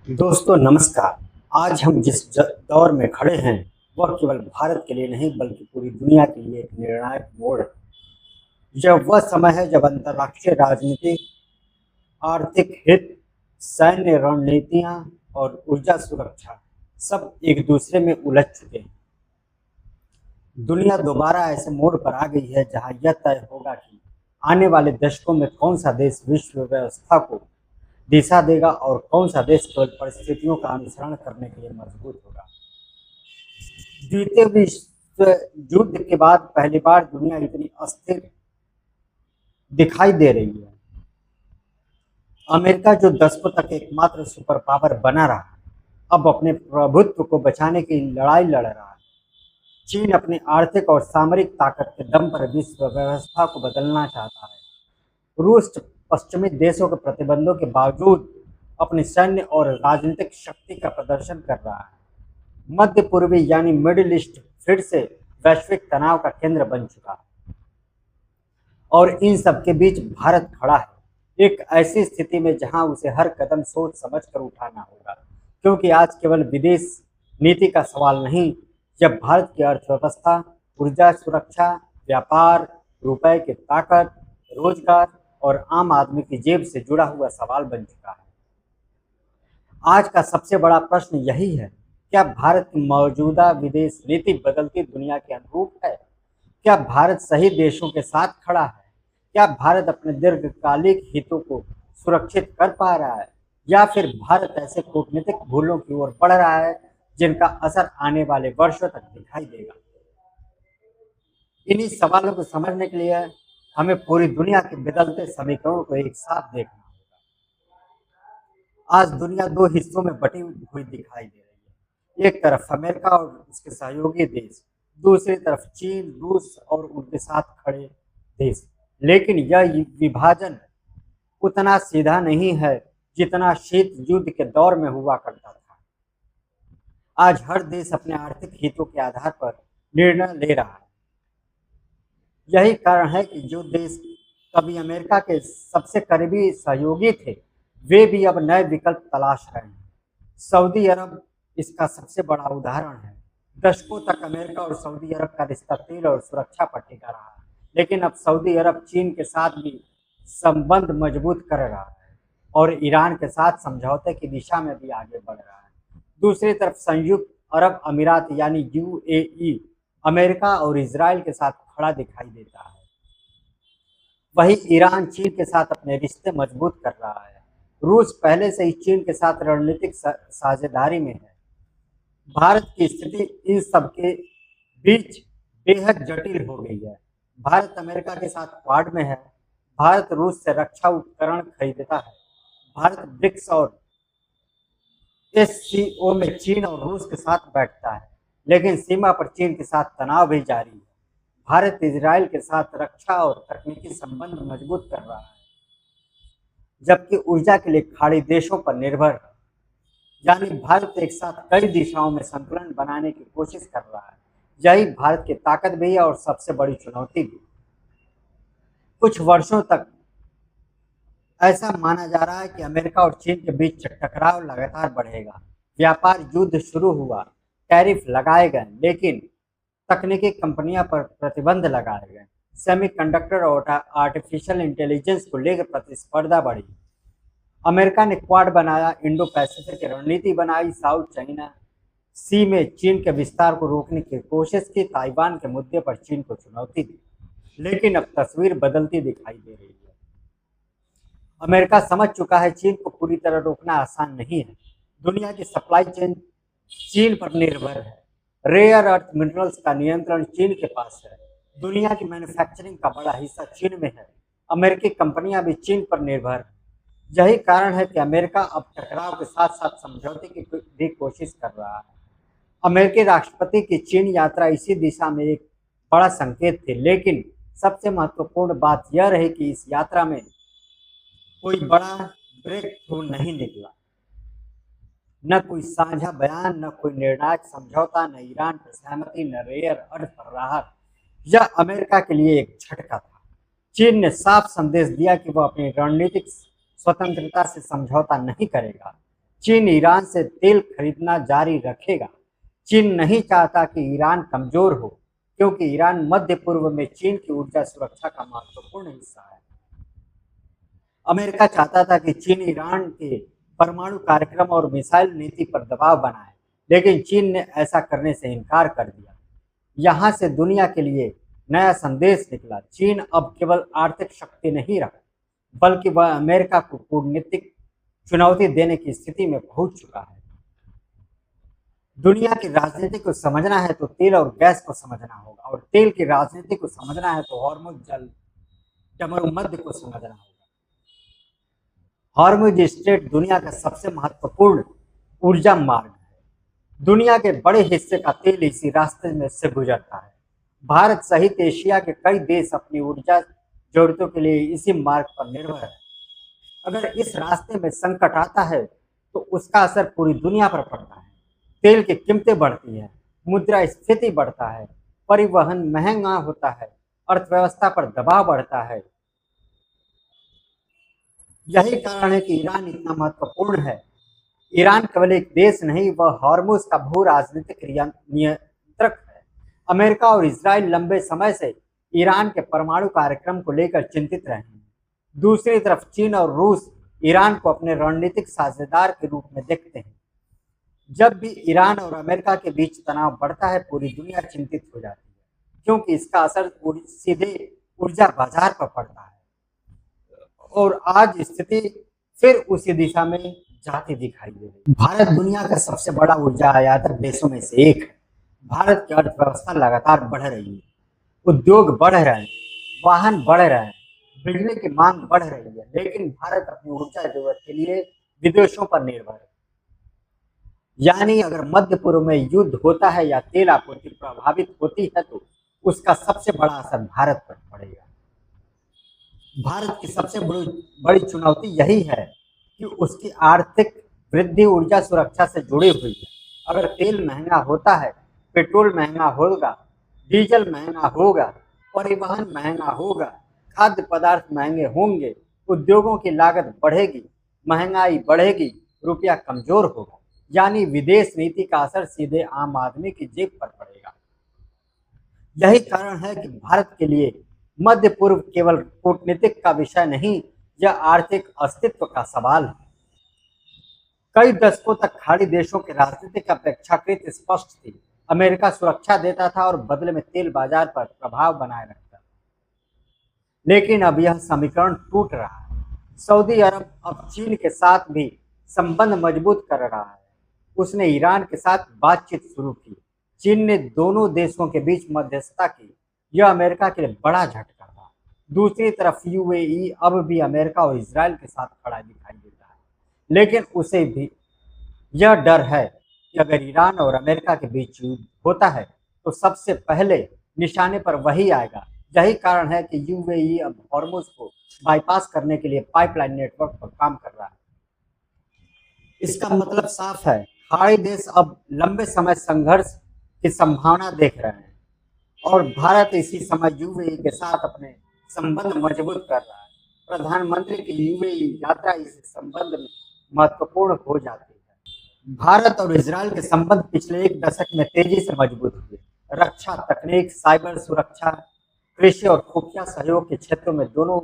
दोस्तों नमस्कार। आज हम जिस दौर में खड़े हैं वह केवल भारत के लिए नहीं बल्कि पूरी दुनिया के लिए एक निर्णायक मोड़ है। यह वह समय है जब अंतर्राष्ट्रीय राजनीति, आर्थिक हित, सैन्य रणनीतियां और ऊर्जा सुरक्षा सब एक दूसरे में उलझ चुके हैं। दुनिया दोबारा ऐसे मोड़ पर आ गई है जहां यह तय होगा कि आने वाले दशकों में कौन सा देश विश्व व्यवस्था को दिशा देगा और कौन सा देश केवल परिस्थितियों का अनुसरण करने के लिए मजबूत होगा। द्वितीय विश्व युद्ध के बाद पहली बार दुनिया इतनी अस्थिर दिखाई दे रही है। अमेरिका जो दशकों तक एकमात्र सुपर पावर बना रहा, अब अपने प्रभुत्व को बचाने की लड़ाई लड़ रहा है। चीन अपनी आर्थिक और सामरिक ताकत के दम पर विश्व व्यवस्था को बदलना चाहता है। रूस पश्चिमी देशों के प्रतिबंधों के बावजूद अपनी सैन्य और राजनीतिक शक्ति का प्रदर्शन कर रहा है। मध्य पूर्वी यानी मिडिल ईस्ट फिर से वैश्विक तनाव का केंद्र बन चुका है और इन सब के बीच भारत खड़ा है एक ऐसी स्थिति में जहां उसे हर कदम सोच समझ कर उठाना होगा, क्योंकि आज केवल विदेश नीति का सवाल नहीं, जब भारत की अर्थव्यवस्था, ऊर्जा सुरक्षा, व्यापार, रुपए की ताकत, रोजगार और आम आदमी की जेब से जुड़ा हुआ सवाल बन चुका है। आज का सबसे बड़ा प्रश्न यही है, क्या भारत की मौजूदा विदेश नीति बदलती दुनिया के अनुरूप है? क्या भारत सही देशों के साथ खड़ा है? क्या भारत अपने दीर्घकालिक हितों को सुरक्षित कर पा रहा है, या फिर भारत ऐसे कूटनीतिक भूलों की ओर बढ़ रहा है जिनका असर आने वाले वर्षों तक दिखाई देगा? इन्हीं सवालों को समझने के लिए हमें पूरी दुनिया के बदलते समीकरणों को एक साथ देखना होगा। आज दुनिया दो हिस्सों में बटी हुई दिखाई दे रही है। एक तरफ अमेरिका और उसके सहयोगी देश, दूसरी तरफ चीन, रूस और उनके साथ खड़े देश। लेकिन यह विभाजन उतना सीधा नहीं है जितना शीत युद्ध के दौर में हुआ करता था। आज हर देश अपने आर्थिक हितों के आधार पर निर्णय ले रहा है। यही कारण है कि जो देश कभी अमेरिका के सबसे करीबी सहयोगी थे, वे भी अब नए विकल्प तलाश रहे हैं। सऊदी अरब इसका सबसे बड़ा उदाहरण है। दशकों तक अमेरिका और सऊदी अरब का रिश्ता तेल और सुरक्षा पर टिका रहा, लेकिन अब सऊदी अरब चीन के साथ भी संबंध मजबूत कर रहा है और ईरान के साथ समझौते की दिशा में भी आगे बढ़ रहा है। दूसरी तरफ संयुक्त अरब अमीरात यानी यूएई अमेरिका और इसराइल के साथ खड़ा दिखाई देता है। वहीं ईरान चीन के साथ अपने रिश्ते मजबूत कर रहा है। रूस पहले से ही चीन के साथ रणनीतिक साझेदारी में है। भारत की स्थिति इन सब के बीच बेहद जटिल हो गई है। भारत अमेरिका के साथ क्वाड में है। भारत रूस से रक्षा उपकरण खरीदता है। भारत ब्रिक्स और एससीओ में चीन और रूस के साथ बैठता है, लेकिन सीमा पर चीन के साथ तनाव भी जारी है। भारत इजराइल के साथ रक्षा और तकनीकी संबंध मजबूत कर रहा है, जबकि ऊर्जा के लिए खाड़ी देशों पर निर्भर है। यानी भारत एक साथ कई दिशाओं में संतुलन बनाने की कोशिश कर रहा है। यही भारत की ताकत भी है और सबसे बड़ी चुनौती भी। कुछ वर्षों तक ऐसा माना जा रहा है कि अमेरिका और चीन के बीच टकराव लगातार बढ़ेगा। व्यापार युद्ध शुरू हुआ, टैरिफ लगाए गए, लेकिन तकनीकी कंपनियां पर प्रतिबंध लगाए गए। सेमीकंडक्टर और आर्टिफिशियल इंटेलिजेंस को लेकर प्रतिस्पर्धा बढ़ी। अमेरिका ने क्वाड बनाया, इंडो पैसिफिक रणनीति बनाई, साउथ चाइना सी में चीन के विस्तार को रोकने की कोशिश की, ताइवान के मुद्दे पर चीन को चुनौती दी। लेकिन अब तस्वीर बदलती दिखाई दे रही है। अमेरिका समझ चुका है चीन को पूरी तरह रोकना आसान नहीं है। दुनिया की सप्लाई चेन चीन पर निर्भर है। रेयर अर्थ मिनरल्स का नियंत्रण चीन के पास है। दुनिया की मैन्युफैक्चरिंग का बड़ा हिस्सा चीन में है। अमेरिकी कंपनियां भी चीन पर निर्भर हैं। यही कारण है कि अमेरिका अब टकराव के साथ साथ समझौते की भी कोशिश कर रहा है। अमेरिकी राष्ट्रपति की चीन यात्रा इसी दिशा में एक बड़ा संकेत थी, लेकिन सबसे महत्वपूर्ण बात यह रही कि इस यात्रा में कोई बड़ा ब्रेक थ्रू नहीं निकला। न कोई साझा बयान, न कोई निर्णायक समझौता, न ईरान पर सहमति, न रेयर अर्थ पर राहत। यह अमेरिका के लिए एक झटका था। चीन ने साफ संदेश दिया कि वह अपनी रणनीतिक स्वतंत्रता से समझौता नहीं करेगा। चीन ईरान से तेल खरीदना जारी रखेगा। चीन नहीं चाहता कि ईरान कमजोर हो, क्योंकि ईरान मध्य पूर्व में चीन की ऊर्जा सुरक्षा का महत्वपूर्ण हिस्सा है। अमेरिका चाहता था कि चीन ईरान के परमाणु कार्यक्रम और मिसाइल नीति पर दबाव बनाए, लेकिन चीन ने ऐसा करने से इनकार कर दिया। यहाँ से दुनिया के लिए नया संदेश निकला। चीन अब केवल आर्थिक शक्ति नहीं रहा, बल्कि वह अमेरिका को कूटनीतिक चुनौती देने की स्थिति में पहुंच चुका है। दुनिया की राजनीति को समझना है तो तेल और गैस को समझना होगा, और तेल की राजनीति को समझना है तो हॉर्मुज जल डमरूमध्य को समझना होगा। हॉर्मुज स्ट्रेट दुनिया का सबसे महत्वपूर्ण ऊर्जा मार्ग है। दुनिया के बड़े हिस्से का तेल इसी रास्ते में से गुजरता है। भारत सहित एशिया के कई देश अपनी ऊर्जा जरूरतों के लिए इसी मार्ग पर निर्भर है। अगर इस रास्ते में संकट आता है तो उसका असर पूरी दुनिया पर पड़ता है। तेल की कीमतें बढ़ती हैं, मुद्रा स्फीति बढ़ता है, परिवहन महंगा होता है, अर्थव्यवस्था पर दबाव बढ़ता है। यही कारण है कि ईरान इतना महत्वपूर्ण है। ईरान केवल एक देश नहीं, वह हॉर्मुज का भू राजनीतिक नियंत्रक है। अमेरिका और इजराइल लंबे समय से ईरान के परमाणु कार्यक्रम को लेकर चिंतित रहे हैं। दूसरी तरफ चीन और रूस ईरान को अपने रणनीतिक साझेदार के रूप में देखते हैं। जब भी ईरान और अमेरिका के बीच तनाव बढ़ता है, पूरी दुनिया चिंतित हो जाती है, क्योंकि इसका असर सीधे ऊर्जा बाजार पर पड़ता है। और आज स्थिति फिर उसी दिशा में जाती दिखाई दे रही है। भारत दुनिया का सबसे बड़ा ऊर्जा आयातक देशों में से एक है। भारत की अर्थव्यवस्था लगातार बढ़ रही है, उद्योग बढ़ रहे हैं, वाहन बढ़ रहे हैं, बिजली की मांग बढ़ रही है, लेकिन भारत अपनी ऊर्जा जरूरत के लिए विदेशों पर निर्भर है। यानी अगर मध्य पूर्व में युद्ध होता है या तेल आपूर्ति प्रभावित होती है तो उसका सबसे बड़ा असर भारत पर पड़ेगा। भारत की सबसे बड़ी चुनौती यही है कि उसकी आर्थिक वृद्धि ऊर्जा सुरक्षा से जुड़ी हुई है। अगर तेल महंगा होता है, पेट्रोल महंगा होगा, डीजल महंगा होगा, परिवहन महंगा होगा, खाद्य पदार्थ महंगे होंगे, उद्योगों की लागत बढ़ेगी, महंगाई बढ़ेगी, रुपया कमजोर होगा, यानी विदेश नीति का असर सीधे आम आदमी की जेब पर पड़ेगा। यही कारण है कि भारत के लिए मध्य पूर्व केवल कूटनीतिक का विषय नहीं, यह आर्थिक अस्तित्व का सवाल है। कई दशकों तक खाड़ी देशों की राजनीतिक अपेक्षाकृत स्पष्ट थी। अमेरिका सुरक्षा देता था और बदले में तेल बाजार पर प्रभाव बनाए रखता था। लेकिन अब यह समीकरण टूट रहा है। सऊदी अरब अब चीन के साथ भी संबंध मजबूत कर रहा है। उसने ईरान के साथ बातचीत शुरू की। चीन ने दोनों देशों के बीच मध्यस्थता की। यह अमेरिका के लिए बड़ा झटका था। दूसरी तरफ यूएई अब भी अमेरिका और इजराइल के साथ खड़ा दिखाई देता है, लेकिन उसे भी यह डर है कि अगर ईरान और अमेरिका के बीच युद्ध होता है तो सबसे पहले निशाने पर वही आएगा। यही कारण है कि यूएई अब हॉर्मुज को बाईपास करने के लिए पाइपलाइन नेटवर्क पर काम कर रहा है। इसका मतलब साफ है, खाड़ी देश अब लंबे समय संघर्ष की संभावना देख रहे हैं और भारत इसी समय यूएई के साथ अपने संबंध मजबूत कर रहा है। प्रधानमंत्री की यूएई यात्रा इस संबंध में महत्वपूर्ण हो जाती है। भारत और इजराइल के संबंध पिछले एक दशक में तेजी से मजबूत हुए। रक्षा तकनीक, साइबर सुरक्षा, कृषि और खुफिया सहयोग के क्षेत्रों में दोनों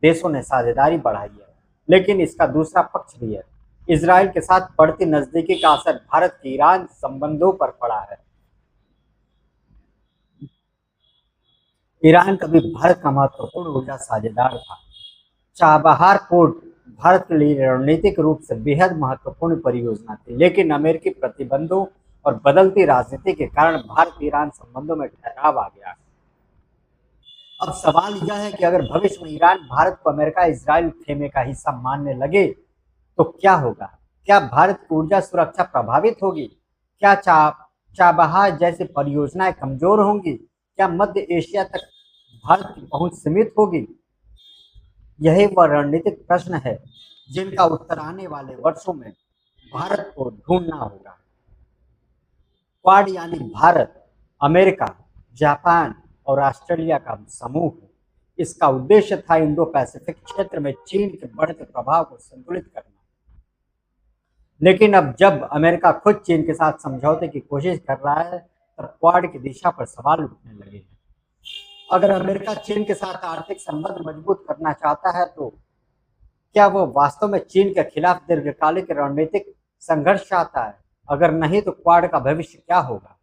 देशों ने साझेदारी बढ़ाई है। लेकिन इसका दूसरा पक्ष भी है। इजराइल के साथ बढ़ती नजदीकी का असर भारत के ईरान संबंधों पर पड़ा है। ईरान कभी भारत का महत्वपूर्ण ऊर्जा साझेदार था। चाबहार पोर्ट भारत के लिए रणनीतिक रूप से बेहद महत्वपूर्ण परियोजना थी, लेकिन अमेरिकी प्रतिबंधों और बदलती राजनीति के कारण भारत ईरान संबंधों में ठहराव आ गया। अब सवाल यह है कि अगर भविष्य में ईरान भारत को अमेरिका इजराइल खेमे का हिस्सा मानने लगे तो क्या होगा? क्या भारत की ऊर्जा सुरक्षा प्रभावित होगी? क्या चाबहार जैसी परियोजनाएं कमजोर होंगी? क्या मध्य एशिया तक भारत की पहुंच सीमित होगी? यही वह रणनीतिक प्रश्न है जिनका उत्तर आने वाले वर्षों में भारत को ढूंढना होगा। क्वाड यानी भारत, अमेरिका, जापान और ऑस्ट्रेलिया का समूह है। इसका उद्देश्य था इंडो पैसिफिक क्षेत्र में चीन के बढ़ते प्रभाव को संतुलित करना। लेकिन अब जब अमेरिका खुद चीन के साथ समझौते की कोशिश कर रहा है, तब क्वाड की दिशा पर सवाल उठने लगे हैं। अगर अमेरिका चीन के साथ आर्थिक संबंध मजबूत करना चाहता है, तो क्या वो वास्तव में चीन के खिलाफ दीर्घकालिक रणनीतिक संघर्ष चाहता है? अगर नहीं, तो क्वाड का भविष्य क्या होगा?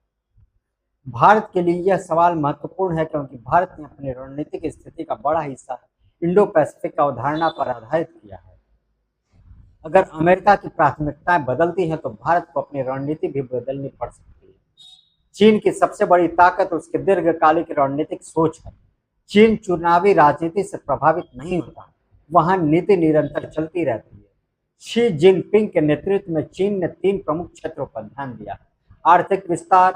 भारत के लिए यह सवाल महत्वपूर्ण है, क्योंकि भारत ने अपनी रणनीतिक स्थिति का बड़ा हिस्सा इंडो पैसिफिक अवधारणा पर आधारित किया है। अगर अमेरिका की प्राथमिकताएं बदलती हैं, तो भारत को अपनी रणनीति भी बदलनी पड़ सकती है। चीन की सबसे बड़ी ताकत उसकी दीर्घकालिक रणनीतिक सोच है। चीन चुनावी राजनीति से प्रभावित नहीं होता, वहां नीति निरंतर चलती रहती है। शी जिनपिंग के नेतृत्व में चीन ने 3 प्रमुख क्षेत्रों पर ध्यान दिया: आर्थिक विस्तार,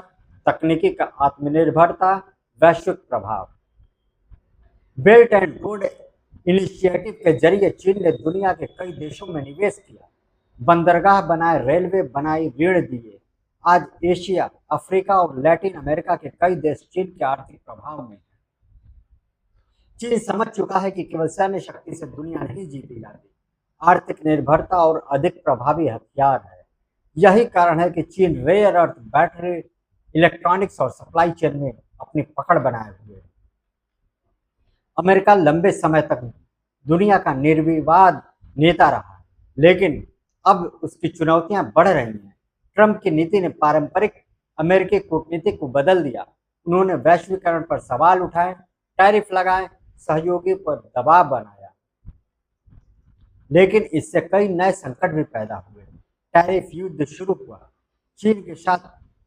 तकनीकी का आत्मनिर्भरता, वैश्विक प्रभाव। बेल्ट एंड रोड इनिशिएटिव के जरिए चीन ने दुनिया के कई देशों में निवेश किया, बंदरगाह बनाए, रेलवे बनाई, ऋण दिए। आज एशिया, अफ्रीका और लैटिन अमेरिका के कई देश चीन के आर्थिक प्रभाव में हैं। चीन समझ चुका है कि केवल सैन्य शक्ति से दुनिया नहीं जीती जाती, आर्थिक निर्भरता और अधिक प्रभावी हथियार है। यही कारण है कि चीन रेयर अर्थ, बैटरी, इलेक्ट्रॉनिक्स और सप्लाई चेन में अपनी पकड़ बनाए हुए है। अमेरिका लंबे समय तक दुनिया का निर्विवाद नेता रहा, लेकिन अब उसकी चुनौतियां बढ़ रही हैं। ट्रंप की नीति ने पारंपरिक अमेरिकी कूटनीति को बदल दिया। उन्होंने वैश्वीकरण पर सवाल उठाए, टैरिफ लगाए, सहयोगी पर दबाव बनाया। लेकिन इससे कई नए संकट भी पैदा हुए। टैरिफ युद्ध शुरू हुआ, चीन के साथ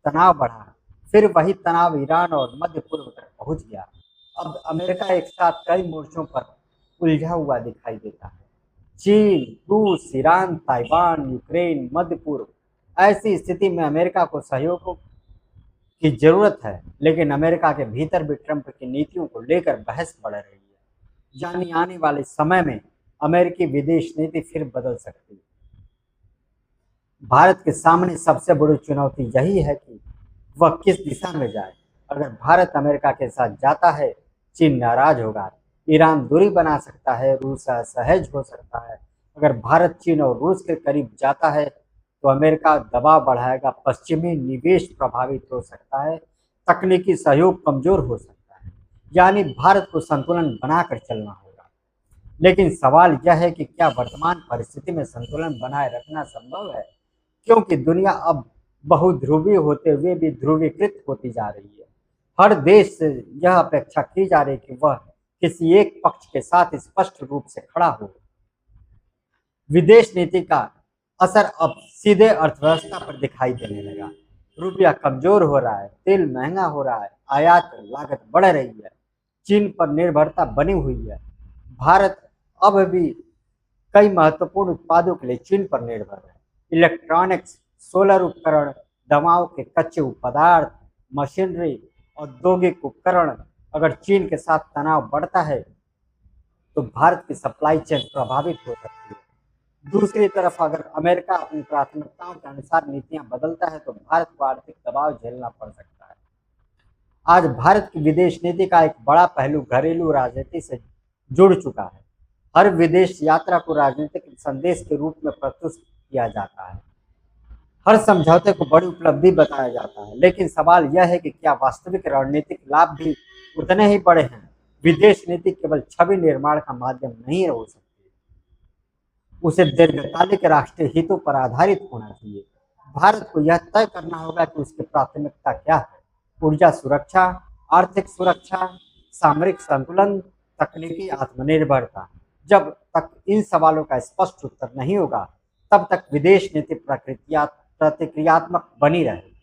तनाव बढ़ा, फिर वही तनाव ईरान और मध्य पूर्व तक पहुंच गया। अब अमेरिका एक साथ कई मोर्चों पर उलझा हुआ दिखाई देता है। चीन, रूस, ईरान, ताइवान, यूक्रेन, मध्य पूर्व। ऐसी स्थिति में अमेरिका को सहयोग की जरूरत है, लेकिन अमेरिका के भीतर भी ट्रंप की नीतियों को लेकर बहस बढ़ रही है। यानी आने वाले समय में अमेरिकी विदेश नीति फिर बदल सकती है। भारत के सामने सबसे बड़ी चुनौती यही है कि वह किस दिशा में जाए। अगर भारत अमेरिका के साथ जाता है, चीन नाराज होगा, ईरान दूरी बना सकता है, रूस असहज हो सकता है। अगर भारत चीन और रूस के करीब जाता है, तो अमेरिका दबाव बढ़ाएगा, पश्चिमी निवेश प्रभावित हो सकता है, तकनीकी सहयोग कमजोर हो सकता है। यानी भारत को संतुलन बनाकर चलना होगा। लेकिन सवाल यह है कि क्या वर्तमान परिस्थिति में संतुलन बनाए रखना संभव है? क्योंकि दुनिया अब बहुध्रुवीय होते हुए भी ध्रुवीकृत होती जा रही है। हर देश से यह अपेक्षा की जा रही है कि वह किसी एक पक्ष के साथ स्पष्ट रूप से खड़ा हो। विदेश नीति का असर अब सीधे अर्थव्यवस्था पर दिखाई देने लगा। रुपया कमजोर हो रहा है, तेल महंगा हो रहा है, आयात लागत बढ़ रही है, चीन पर निर्भरता बनी हुई है। भारत अब भी कई महत्वपूर्ण उत्पादों के लिए चीन पर निर्भर है। इलेक्ट्रॉनिक्स, सोलर उपकरण, दवाओं के कच्चे पदार्थ, मशीनरी, औद्योगिक उपकरण। अगर चीन के साथ तनाव बढ़ता है, तो भारत की सप्लाई चेन प्रभावित हो सकती है। दूसरी तरफ अगर अमेरिका अपनी प्राथमिकताओं के अनुसार नीतियां बदलता है, तो भारत को आर्थिक दबाव झेलना पड़ सकता है। आज भारत की विदेश नीति का एक बड़ा पहलू घरेलू राजनीति से जुड़ चुका है। हर विदेश यात्रा को राजनीतिक संदेश के रूप में प्रस्तुत किया जाता है। हर समझौते को बड़ी उपलब्धि बताया जाता है, लेकिन सवाल यह है कि क्या वास्तविक रणनीतिक लाभ भी उतने ही बड़े हैं? विदेश नीति केवल छवि निर्माण का माध्यम नहीं हो सकती, उसे दीर्घकालिक राष्ट्रीय हितों पर आधारित होना चाहिए। भारत को यह तय करना होगा कि उसकी प्राथमिकता क्या है। ऊर्जा सुरक्षा, आर्थिक सुरक्षा, सामरिक संतुलन, तकनीकी आत्मनिर्भरता। जब तक इन सवालों का स्पष्ट उत्तर नहीं होगा, तब तक विदेश नीति प्रतिक्रियात्मक बनी रहेगी।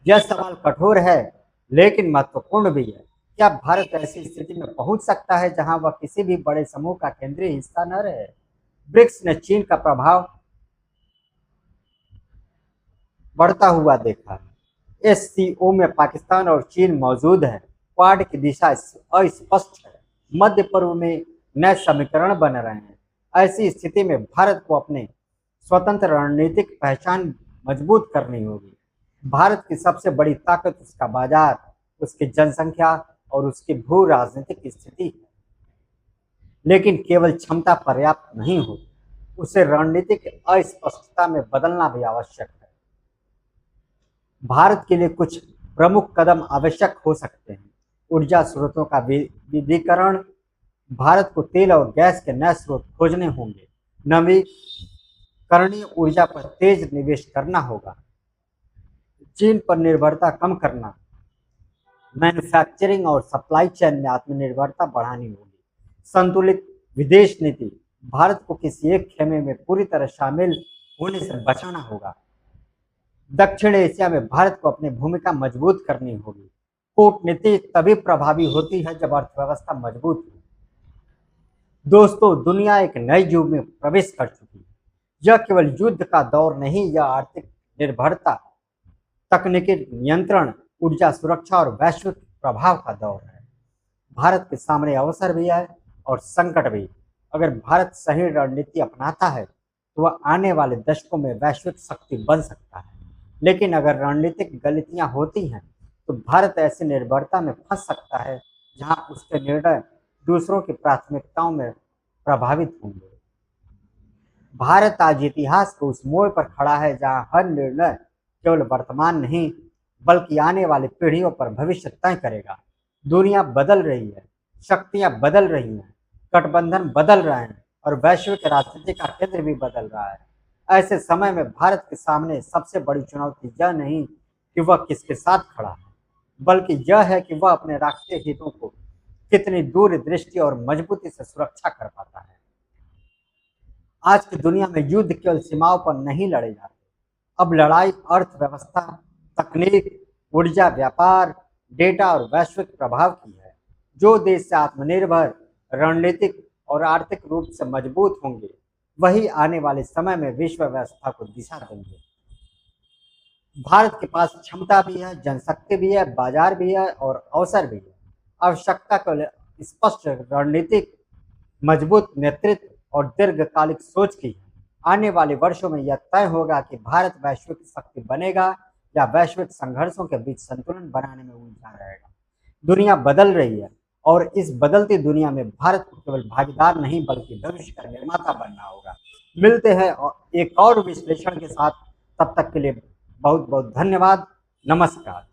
यह सवाल कठोर है, लेकिन महत्वपूर्ण भी है। क्या भारत ऐसी स्थिति में पहुंच सकता है जहां वह किसी भी बड़े समूह का केंद्रीय हिस्सा न रहे? ब्रिक्स ने चीन का प्रभाव बढ़ता हुआ देखा है। एससीओ में पाकिस्तान और चीन मौजूद है। क्वाड की दिशा अस्पष्ट है। मध्य पूर्व में नए समीकरण बन रहे हैं। ऐसी स्थिति में भारत को अपने स्वतंत्र रणनीतिक पहचान मजबूत करनी होगी। भारत की सबसे बड़ी ताकत उसका बाजार, उसकी जनसंख्या और उसकी भू राजनीतिक स्थिति है। लेकिन केवल क्षमता पर्याप्त नहीं होती। उसे रणनीतिक अस्पष्टता में बदलना भी आवश्यक है। भारत के लिए कुछ प्रमुख कदम आवश्यक हो सकते हैं। ऊर्जा स्रोतों का विविधीकरण। भारत को तेल और गैस के नए स्रोत खोजने होंगे। नवीकरणीय ऊर्जा पर तेज निवेश करना होगा। चीन पर निर्भरता कम करना। मैन्युफैक्चरिंग और सप्लाई चेन में आत्मनिर्भरता बढ़ानी होगी। संतुलित विदेश नीति। भारत को किसी एक खेमे में पूरी तरह शामिल होने से बचाना होगा। दक्षिण एशिया में भारत को अपनी भूमिका मजबूत करनी होगी। कूटनीति तभी प्रभावी होती है जब अर्थव्यवस्था मजबूत हो। दोस्तों, दुनिया एक नए युग में प्रवेश कर चुकी है। यह केवल युद्ध का दौर नहीं, यह आर्थिक निर्भरता, तकनीकी नियंत्रण, ऊर्जा सुरक्षा और वैश्विक प्रभाव का दौर है। भारत के सामने अवसर भी है और संकट भी। अगर भारत सही रणनीति अपनाता है तो वह आने वाले दशकों में वैश्विक शक्ति बन सकता है। लेकिन अगर रणनीतिक गलतियां होती हैं तो भारत ऐसी निर्भरता में फंस सकता है जहां उसके निर्णय दूसरों की प्राथमिकताओं में प्रभावित होंगे। भारत आज इतिहास के उस मोड़ पर खड़ा है जहां हर निर्णय केवल वर्तमान नहीं बल्कि आने वाली पीढ़ियों पर भविष्य तय करेगा। दुनिया बदल रही है, शक्तियां बदल रही हैं, गठबंधन बदल रहे हैं और वैश्विक राजनीति का केंद्र भी बदल रहा है। ऐसे समय में भारत के सामने सबसे बड़ी चुनौती यह नहीं कि वह किसके साथ खड़ा है, बल्कि यह है कि वह अपने राष्ट्रीय हितों को कितनी दूरदृष्टि और मजबूती से सुरक्षा कर पाता है। आज की दुनिया में युद्ध केवल सीमाओं पर नहीं लड़े जाते। अब लड़ाई अर्थव्यवस्था, तकनीक, ऊर्जा, व्यापार, डेटा और वैश्विक प्रभाव की है। जो देश से आत्मनिर्भर, रणनीतिक और आर्थिक रूप से मजबूत होंगे वही आने वाले समय में विश्व व्यवस्था को दिशा देंगे। भारत के पास क्षमता भी है, जनशक्ति भी है, बाजार भी है और अवसर भी है। आवश्यकता केवल स्पष्ट रणनीतिक, मजबूत नेतृत्व और दीर्घकालिक सोच की है। आने वाले वर्षों में यह तय होगा कि भारत वैश्विक शक्ति बनेगा या वैश्विक संघर्षों के बीच संतुलन बनाने में उलझा रहेगा। दुनिया बदल रही है और इस बदलती दुनिया में भारत को केवल भागीदार नहीं बल्कि भविष्य का निर्माता बनना होगा। मिलते हैं एक और विश्लेषण के साथ, तब तक के लिए बहुत बहुत धन्यवाद। नमस्कार।